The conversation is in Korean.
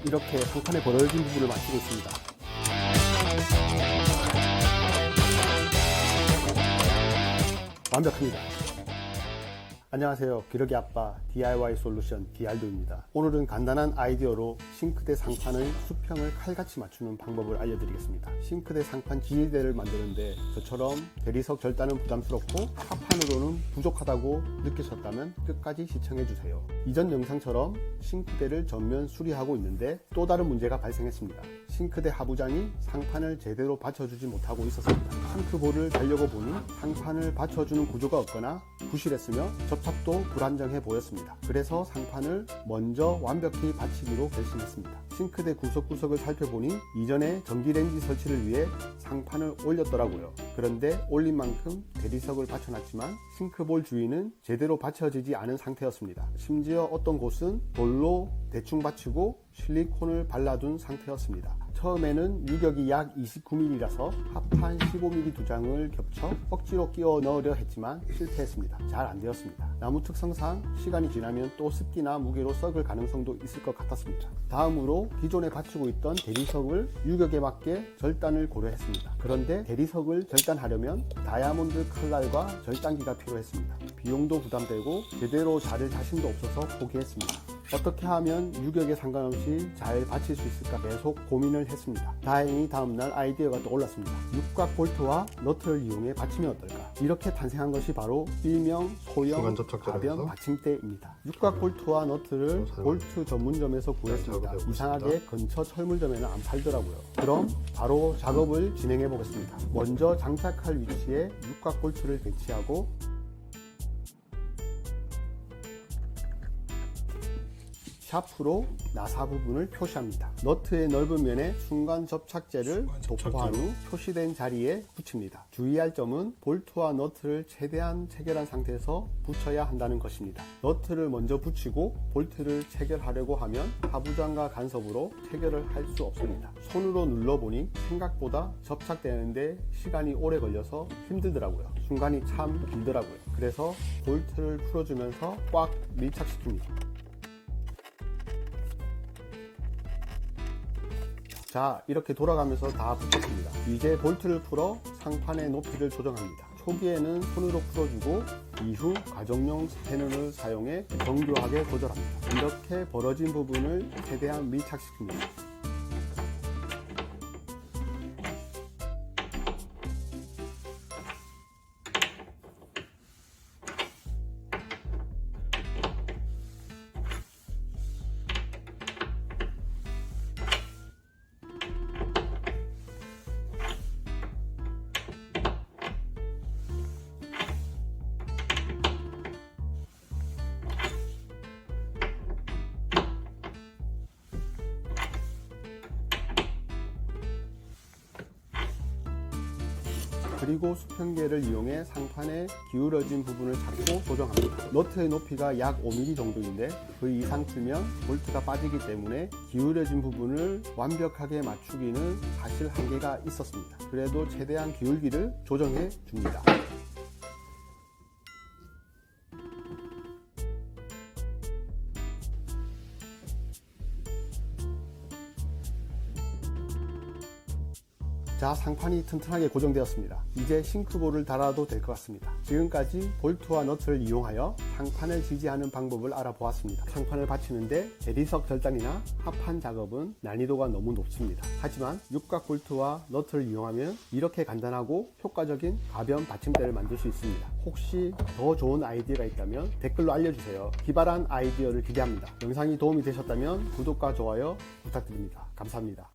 이렇게 상판에 벌어진 부분을 마치고 있습니다. 완벽합니다. 안녕하세요. 기러기 아빠 DIY 솔루션 디알도입니다. 오늘은 간단한 아이디어로 싱크대 상판의 수평을 칼같이 맞추는 방법을 알려드리겠습니다. 싱크대 상판 지지대를 만드는데 저처럼 대리석 절단은 부담스럽고 합판으로는 부족하다고 느끼셨다면 끝까지 시청해주세요. 이전 영상처럼 싱크대를 전면 수리하고 있는데 또 다른 문제가 발생했습니다. 싱크대 하부장이 상판을 제대로 받쳐주지 못하고 있었습니다. 싱크볼을 달려고 보니 상판을 받쳐주는 구조가 없거나 부실했으며 접착도 불안정해 보였습니다. 그래서 상판을 먼저 완벽히 받치기로 결심했습니다. 싱크대 구석구석을 살펴보니 이전에 전기레인지 설치를 위해 상판을 올렸더라고요. 그런데 올린 만큼 대리석을 받쳐놨지만 싱크볼 주위는 제대로 받쳐지지 않은 상태였습니다. 심지어 어떤 곳은 돌로 대충 받치고 실리콘을 발라둔 상태였습니다. 처음에는 유격이 약 29mm라서 합판 15mm 두 장을 겹쳐 억지로 끼워 넣으려 했지만 실패했습니다. 잘 안 되었습니다. 나무 특성상 시간이 지나면 또 습기나 무게로 썩을 가능성도 있을 것 같았습니다. 다음으로 기존에 받치고 있던 대리석을 유격에 맞게 절단을 고려했습니다. 그런데 대리석을 절단하려면 다이아몬드 칼날과 절단기가 필요했습니다. 비용도 부담되고 제대로 자를 자신도 없어서 포기했습니다. 어떻게 하면 유격에 상관없이 잘 받칠 수 있을까 계속 고민을 했습니다. 다행히 다음날 아이디어가 떠올랐습니다. 육각 볼트와 너트를 이용해 받치면 어떨까? 이렇게 탄생한 것이 바로 일명 소형 가변 받침대입니다. 육각 볼트와 너트를 볼트 전문점에서 구했습니다. 이상하게 근처 철물점에는 안 팔더라고요. 그럼 바로 작업을 진행해 보겠습니다. 먼저 장착할 위치에 육각 볼트를 배치하고 샤프로 나사 부분을 표시합니다. 너트의 넓은 면에 순간 접착제를 도포한 후 표시된 자리에 붙입니다. 주의할 점은 볼트와 너트를 최대한 체결한 상태에서 붙여야 한다는 것입니다. 너트를 먼저 붙이고 볼트를 체결하려고 하면 하부장과 간섭으로 체결을 할 수 없습니다. 손으로 눌러보니 생각보다 접착되는데 시간이 오래 걸려서 힘들더라고요. 순간이 참 길더라고요. 그래서 볼트를 풀어주면서 꽉 밀착시킵니다. 자, 이렇게 돌아가면서 다 붙였습니다. 이제 볼트를 풀어 상판의 높이를 조정합니다. 초기에는 손으로 풀어주고 이후 가정용 스패너를 사용해 정교하게 조절합니다. 이렇게 벌어진 부분을 최대한 밀착시킵니다. 그리고 수평계를 이용해 상판의 기울어진 부분을 잡고 조정합니다. 너트의 높이가 약 5mm 정도인데 그 이상 틀면 볼트가 빠지기 때문에 기울어진 부분을 완벽하게 맞추기는 사실 한계가 있었습니다. 그래도 최대한 기울기를 조정해 줍니다. 자, 상판이 튼튼하게 고정되었습니다. 이제 싱크볼을 달아도 될 것 같습니다. 지금까지 볼트와 너트를 이용하여 상판을 지지하는 방법을 알아보았습니다. 상판을 받치는데 대리석 절단이나 합판 작업은 난이도가 너무 높습니다. 하지만 육각 볼트와 너트를 이용하면 이렇게 간단하고 효과적인 가변 받침대를 만들 수 있습니다. 혹시 더 좋은 아이디어가 있다면 댓글로 알려주세요. 기발한 아이디어를 기대합니다. 영상이 도움이 되셨다면 구독과 좋아요 부탁드립니다. 감사합니다.